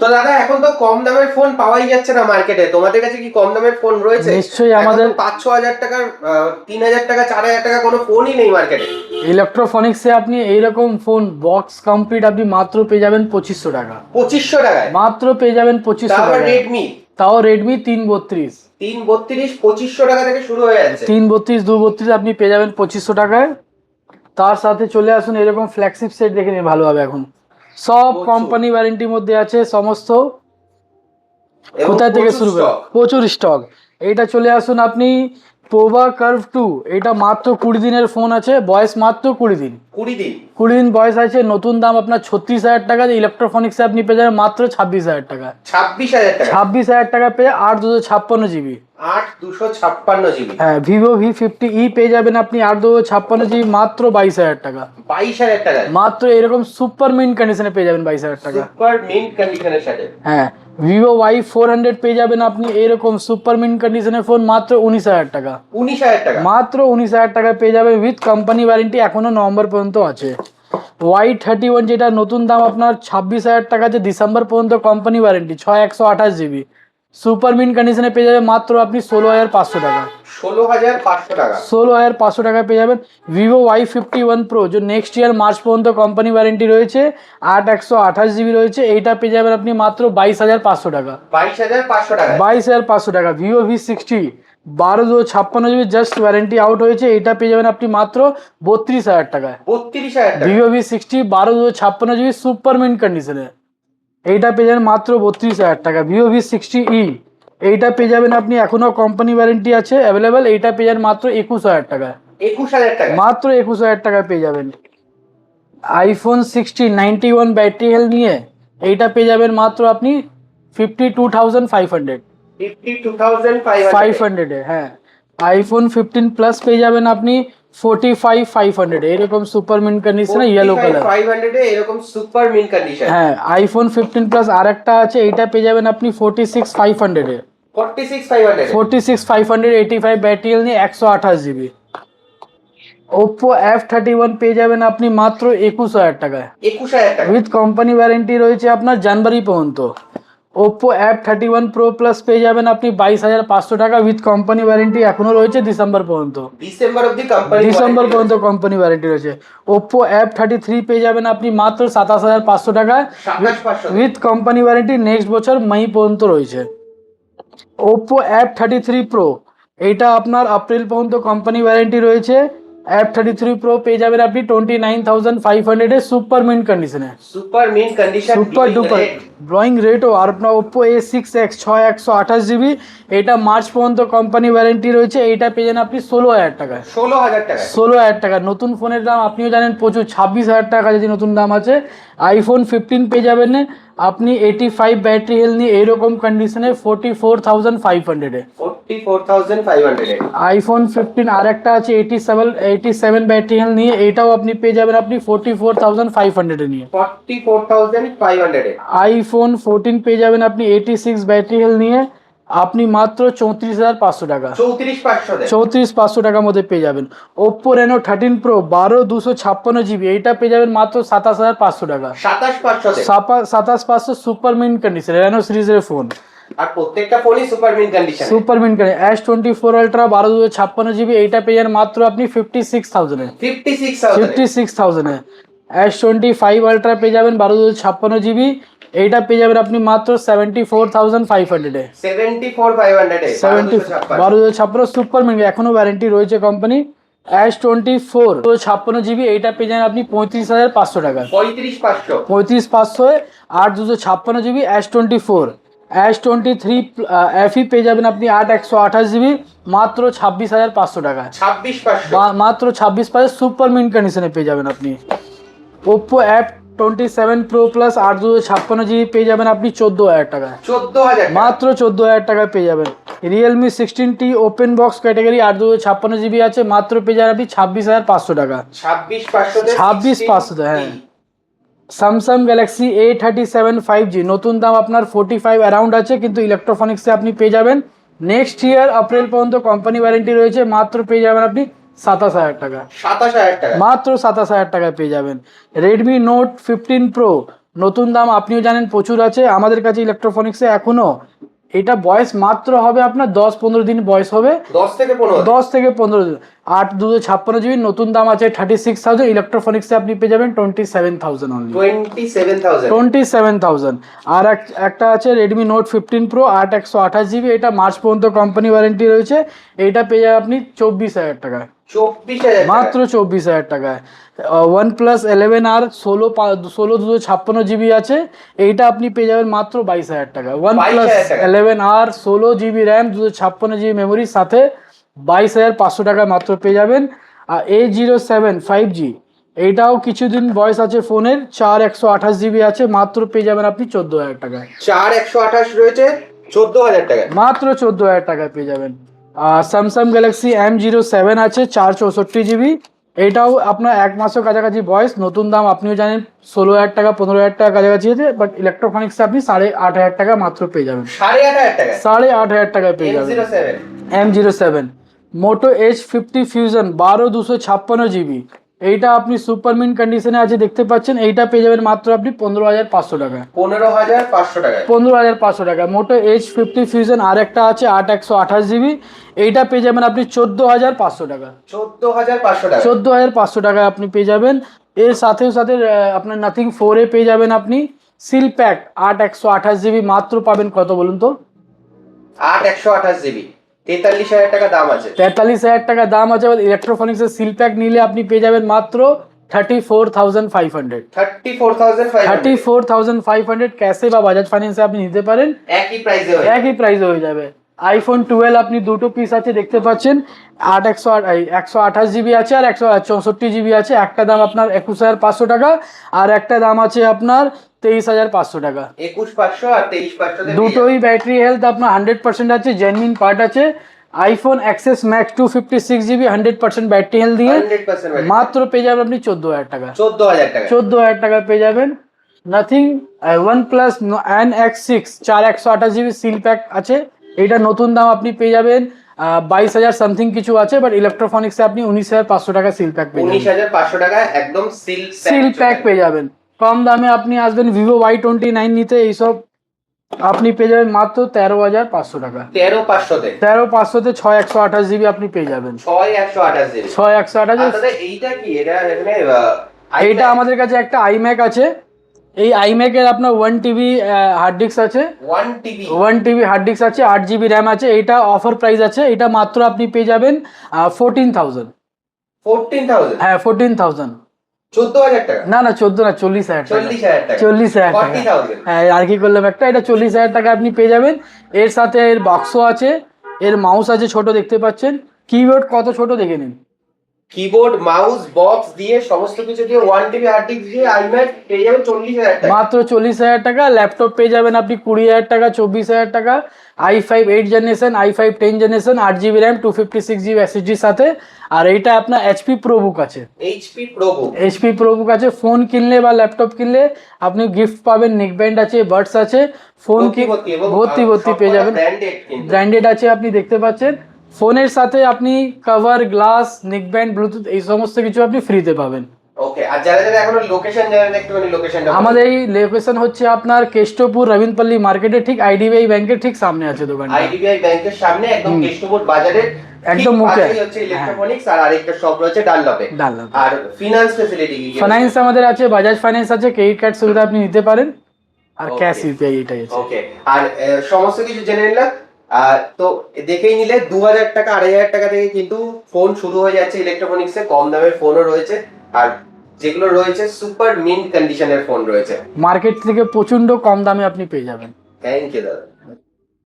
তো দাদা এখন তো কম দামের ফোন পাওয়াই যাচ্ছে না মার্কেটে, তোমাদের কাছে কি কম দামের ফোন রয়েছে? নিশ্চয়ই আমাদের 5-6 হাজার টাকার 3,000 টাকা 4,000 টাকা কোনো ফোনই নেই মার্কেটে। ইলেকট্রোফনিক্সে আপনি এইরকম ফোন বক্স কমপ্লিট আপনি মাত্র পেয়ে যাবেন 2500 টাকা। 2500 টাকায় মাত্র পেয়ে যাবেন 2500 তারপর টাকা। রেডমি তাও রেডমি 332 2500 টাকা থেকে শুরু হয়ে যাচ্ছে। 332 232 আপনি পেয়ে যাবেন 2500 টাকায়। তার সাথে চলে আসুন এরকম ফ্ল্যাগশিপ সেট দেখে নিন ভালোভাবে। এখন সব প্রচুর। কোম্পানি ওয়ারেন্টির মধ্যে আছে সমস্ত। এবং কোথায় থেকে প্রচুর শুরু করে stock। প্রচুর স্টক। এইটা চলে আসুন আপনি পোভা কার্ভ 2, এটা মাত্র 20 দিনের ফোন আছে, বয়স মাত্র 20 দিন। 20 দিন 20 দিন বয়স আছে, নতুন দাম আপনার 36,000 টাকা। ইলেকট্রোফনিক্সে আপনি পেয়ে যাবেন মাত্র 26,000 টাকা। 26,000 টাকা 26,000 টাকা পেয়ে 8/256 GB। 8/256 GB। হ্যাঁ, ভিভো V50e পেয়ে যাবেন আপনি 8/256 GB মাত্র 22,000 টাকা। 22,000 টাকা মাত্র এরকম সুপার মিন্ট কন্ডিশনে পেয়ে যাবেন 22,000 টাকা। সুপার মিন্ট কন্ডিশনের সাথে। হ্যাঁ, ভিভো Y400 পেয়ে যাবেন আপনি এরকম সুপার মিন্ট কন্ডিশনের ফোন মাত্র 19,000 টাকা। 19,000 টাকা মাত্র 19,000 টাকায় পেয়ে যাবে উইথ কোম্পানি ওয়ারেন্টি, এখনো নভেম্বর পর্যন্ত আছে। Y31 যেটা নতুন দাম আপনার 26,000 টাকা আছে, ডিসেম্বর পর্যন্ত company warranty, 128GB super mint কন্ডিশনে পেয়ে যাবে মাত্র আপনি 16,500 টাকা। 16,500 টাকা 16,500 টাকায় পেয়ে যাবেন। ভিভো Y51 প্রো যে নেক্সট ইয়ার মার্চ পর্যন্ত কোম্পানি ওয়ারেন্টি রয়েছে, 128GB রয়েছে, এইটা পেয়ে যাবেন আপনি মাত্র 22,500 টাকা। 22,500 টাকা 22,500 টাকা। Vivo V60 12/256 GB just warranty out হয়েছে, এইটা পেয়ে যাবেন আপনি মাত্র 32,000 টাকায়। 32,000 টাকা Vivo V60 12/256 GB super mint কন্ডিশনে, এইটা পেয়ে যাবেন মাত্র 32,000 টাকা। ভিভো V60e এইটা পেয়ে যাবেন আপনি, এখনো কোম্পানি ওয়ারেন্টি আছে অ্যাভেলেবেল, এইটা পেয়ে যাবেন মাত্র 21,000 টাকা। 21,000 টাকা মাত্র 21,000 টাকায় পেয়ে যাবেন। আইফোন 16 91 ব্যাটারি হেলথ নিয়ে এইটা পেয়ে যাবেন মাত্র আপনি 52,500 52,500 এ। হ্যাঁ, আইফোন 15 প্লাস পেয়ে যাবেন আপনি 45,500 এরকম সুপার মিন্ট কন্ডিশনে ইয়েলো কালার। 45,500 এ এরকম সুপার মিন্ট কন্ডিশন। হ্যাঁ, আইফোন 15 প্লাস আরেকটা আছে, এইটা পেয়ে যাবেন আপনি 46,500 এ। 46,500 46,500 85 ব্যাটারি হেলথ নিয়ে 128GB। ওপ্পো F31 পেয়ে যাবেন আপনি মাত্র 21,000 টাকায়। 21,000 টাকা উইথ কোম্পানি ওয়ারেন্টি রয়েছে আপনার জানুয়ারি পর্যন্ত। ওপ্পো F31 প্রো প্লাস পেয়ে যাবেন আপনি 22,500 টাকা উইথ কোম্পানি ওয়ারেন্টি, এখনো রয়েছে ডিসেম্বর পর্যন্ত। ডিসেম্বর অবধি কোম্পানি ডিসেম্বর পর্যন্ত কোম্পানি ওয়ারেন্টি রয়েছে। ওপ্পো F33 পেয়ে যাবেন আপনি মাত্র 27,500 টাকায় 27,500 উইথ কোম্পানি ওয়ারেন্টি, নেক্সট বছর মে পর্যন্ত রয়েছে। ওপ্পো F33 প্রো এইটা আপনার এপ্রিল পর্যন্ত কোম্পানি ওয়ারেন্টি রয়েছে। F33 প্রো পেয়ে যাবেন আপনি 29,500 এ সুপার মিন্ট কন্ডিশনে, super mint condition super duper drawing রেটও। আর আপনার ওপ্পো A6X 128GB এটা মার্চ পর্যন্ত কোম্পানি ওয়ারেন্টি রয়েছে, এইটা পেয়ে যান আপনি 16,000 টাকায়। 16,000 টাকা 16,000 টাকা। নতুন ফোনের দাম আপনিও জানেন প্রচুর, 26,000 টাকা যদি নতুন দাম আছে। আইফোন 15 পেয়ে যাবেন আপনি 85 ব্যাটারি হেলথ নিয়ে এইরকম কন্ডিশনে 44,500 এ। 44,500 এ আইফোন 15 আর একটা আছে 87 ব্যাটারি হেলথ নিয়ে, এইটাও আপনি পেয়ে যাবেন আপনি 44,500 এ নিয়ে। 44,500 এ আইফোন 14 পেয়ে যাবেন আপনি 86 ব্যাটারি হেলথ নিয়ে, আপনি মাত্র 34,500 টাকা। 34,500 টাকার মধ্যে পেয়ে যাবেন। ওপ্পো রেনো 13 প্রো 12/256GB এইটা পেয়ে যাবেন মাত্র 27,500 টাকা। 27,500 এ 27,500 সুপার মিন্ট কন্ডিশন রেনো সিরিজের ফোন। আর প্রত্যেকটা ফোনই super mint condition. Super mint condition S24 ultra 12/256GB এইটা পেয়ে যাবেন মাত্র আপনি 56,000 এ। 56,000 এ। S25 আলট্রা পেয়ে যাবেন 12/256GB এইটা পেয়ে যাবেন আপনি মাত্র 74,500 এ। 74,500 এ 12/256 সুপার মিন্ট, এখনো ওয়ারেন্টি রয়েছে কোম্পানি। S24 56GB এইটা পেয়ে যাবেন আপনি 35,500 টাকা। 35,500 এ 8/256GB S24। S23 FE পেয়ে যাবেন আপনি 8/128GB মাত্র 26,500 টাকা। 26,500 মাত্র 26,500 সুপার মিন্ট কন্ডিশনে পেয়ে যাবেন আপনি। Oppo F27 pro plus 8/256GB পেয়ে যাবেন আপনি 14,000 টাকা। 14,000 মাত্র 14,000 টাকায় পেয়ে যাবেন। Realme 16T open box category 8/256GB আছে, মাত্র পেয়ে যাবেন আপনি 26,500 টাকা। 26,500 হ্যাঁ। স্যামসাং গ্যালাক্সি A37 5G নতুন দাম আপনার 45 অ্যারাউন্ড আছে, কিন্তু ইলেকট্রোফনিক্সে আপনি পেয়ে যাবেন নেক্সট ইয়ার এপ্রিল পর্যন্ত কোম্পানি ওয়ারেন্টি রয়েছে, মাত্র পেয়ে যাবেন আপনি 27,000 টাকা। 27,000 টাকা মাত্র 27,000 টাকায় পেয়ে যাবেন। রেডমি নোট 15 প্রো নতুন দাম আপনিও জানেন প্রচুর আছে আমাদের কাছে ইলেকট্রনিক্সে এখনো। এটা বয়স মাত্র হবে আপনার 10-15 দিন বয়স হবে, 10 থেকে 15 দিন। 8/256 GB নতুন দাম আছে 36,000, ইলেকট্রনিক্সে আপনি পেয়ে যাবেন 27,000 অনলি। 27,000। আর একটা আছে রেডমি নোট 15 প্রো 8/128 GB, এটা মার্চ পর্যন্ত কোম্পানি ওয়ারেন্টি রয়েছে। এইটা পেয়ে যাবেন আপনি 24,000 টাকায়, মাত্র 24,000 টাকায়। OnePlus 11R 16/256 GB আছে, এইটা আপনি পেয়ে যাবেন মাত্র 22,000 টাকা। OnePlus 11R 16 GB RAM 256 GB মেমোরির সাথে 22,500 টাকা মাত্র পেয়ে যাবেন। আর A07 5G, এইটাও কিছুদিন বয়স আছে ফোনের, 4/128 GB আছে, মাত্র পেয়ে যাবেন আপনি 14,000 টাকায়। 4/128 রয়েছে 14,000 টাকায়, মাত্র 14,000 টাকায় পেয়ে যাবেন। স্যামসাং গ্যালাক্সি M07 আছে 4/64 GB, এইটাও আপনার 1 মাসের কাছাকাছি বয়স, নতুন দাম আপনিও জানেন 16,000 টাকা 15,000 টাকা কাছাকাছি আছে, বাট ইলেকট্রনিক্সে আপনি 8,500 টাকা মাত্র পেয়ে যাবেন। 8,500 টাকায় পেয়ে যাবেন M07। মোটো H50 ফিউশন 12/256 GB, এইটা আপনি সুপার মিন্ট কন্ডিশনে আছে দেখতে পাচ্ছেন, এইটা পেয়ে যাবেন মাত্র আপনি 15,500 টাকা। 15,500 টাকা। মোটো H50 ফিউশন আর একটা আছে 8/128 GB, এইটা পেয়ে যাবেন আপনি 14,500 টাকা। 14,500 টাকায় আপনি পেয়ে যাবেন। এর সাথে আপনার নাথিং 4 পেয়ে যাবেন আপনি সিল প্যাক 8/128 GB, মাত্র পাবেন কত বলুন তো? 8/128 GB 43,000 টাকা দাম আছে। 43,000 টাকা দাম আছে। ইলেকট্রনিক্সের সিল প্যাক নিলে আপনি পেয়ে যাবেন মাত্র 34,500। 34,500 ক্যাশে বা বাজাজ ফাইন্যান্সে আপনি নিতে পারেন, একই প্রাইসে হয়ে যাবে। iPhone 12 আপনি দুটো পিস আছে দেখতে পাচ্ছেন, 128 GB আছে আর 164 GB আছে। একটা দাম আপনার 21,500 টাকা, আর একটা দাম আছে আপনার 23,500 টাকা। 21,500 আর 23,500 দুটোই ব্যাটারি হেলথ আপনার 100% আছে, জেনুইন পার্ট আছে। iPhone XS Max 256 GB 100% battery health দিয়ে মাত্র পেয়ে যাবেন আপনি 14,000 টাকা। 14,000 টাকা পেয়ে যাবেন। Nothing OnePlus NX6 4/128 GB seal pack আছে, এটা নতুন দাম আপনি পেয়ে যাবেন 22,000 সামথিং কিছু আছে, বাট ইলেকট্রনিক্সে আপনি 19,500 টাকা সিল প্যাক পেয়ে যাবেন। 19,500 টাকা একদম সিল প্যাক পেয়ে যাবেন। কম দামে আপনি আসবেন Vivo Y29 নিতে, এইসব আপনি পেয়ে যাবেন মাত্র 13,500 টাকা। 13,500 6/128 GB আপনি পেয়ে যাবেন। 6/128 এইটা কি? এইটা আমাদের কাছে একটা iMac আছে, এই iMac এর আপনার 1 TB হার্ড ডিস্ক আছে, 1 TB হার্ড ডিস্ক আছে, 8 GB র্যাম আছে। এইটা অফার প্রাইস আছে, এটা মাত্র আপনি পেয়ে যাবেন 14,000। হ্যাঁ 14,000। 14,000 টাকা না 14 না 40,000 টাকা। 40,000 টাকা। হ্যাঁ আর কি করলাম একটা, এটা 40,000 টাকা আপনি পেয়ে যাবেন। এর সাথে এর বাক্স আছে, এর মাউস আছে ছোট দেখতে পাচ্ছেন, কিবোর্ড কত ছোট দেখে নিন। কিবোর্ড মাউস বক্স দিয়ে সমস্ত কিছু দিয়ে 1 TB হার্ড ডিস্ক দিয়ে iMac পেয়ে যাবেন 40,000 টাকা, মাত্র 40,000 টাকা। ল্যাপটপ পেয়ে যাবেন আপনি 20,000 টাকা, 24,000 টাকা। i5 8 generation, i5 10 generation, 8 GB RAM 256 GB SSD সাথে। আর এইটা আপনার HP ProBook আছে, HP ProBook আছে। ফোন কিনলে বা ল্যাপটপ কিনলে আপনি গিফট পাবেন, নেক ব্যান্ড আছে, বাডস আছে, ফোন ভর্তি পেয়ে যাবেন, ব্র্যান্ডেড আছে আপনি দেখতে পাচ্ছেন। ফোনের সাথে আপনি cover, glass, neck band, Bluetooth এই সমস্ত কিছু আপনি ফ্রিতে পাবেন। ওকে, আর যারা এখনো লোকেশন জানেন একটুখানি লোকেশনটা। আমাদের এই লোকেশন হচ্ছে আপনার কেষ্টপুর রবীন্দ্রপল্লী মার্কেটে ঠিক IDBI ব্যাংকের ঠিক সামনে আছে দোকানটা। IDBI ব্যাংকের সামনে একদম কেষ্টপুর বাজারের একদম মুখে হচ্ছে ইলেকট্রনিক্স, আর আরেকটা শপ রয়েছে ডানলপে। আর ফিনান্স ফ্যাসিলিটি কি? ফাইন্যান্স আমাদের আছে, বাজাজ ফাইন্যান্স আছে, ক্রেডিট কার্ড সুবিধা আপনি নিতে পারেন, আর ক্যাশ ইউপিআই এটাই আছে। ওকে, আর সমস্ত কিছু জেনে নিলাম। তো দেখেই নিলে 2,000 টাকা 2,500 টাকা থেকে কিন্তু ফোন শুরু হয়ে যাচ্ছে ইলেকট্রনিক্সে, কম দামের ফোনও রয়েছে, আর যেগুলো রয়েছে সুপার মিন্ট কন্ডিশনের ফোন রয়েছে, মার্কেট থেকে প্রচন্ড কম দামে আপনি পেয়ে যাবেন। থ্যাংক ইউ দাদা।